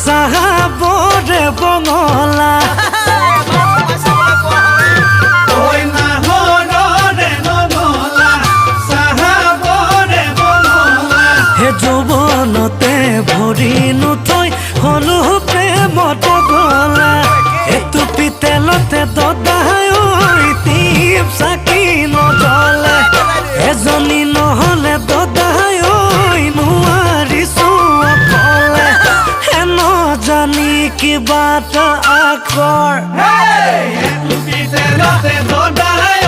চাহাবৰে বঙলা যৌৱনতে ভৰি নুথৈ হলো প্ৰেমত গলা এইটো পিতেলতে দদাই টিপ চাকি নজ্বলে এজনী নহলে দদাই নোৱাৰিছো অকলে হেন জানি কিবা এটা আকৰ পিতেলতে দদাই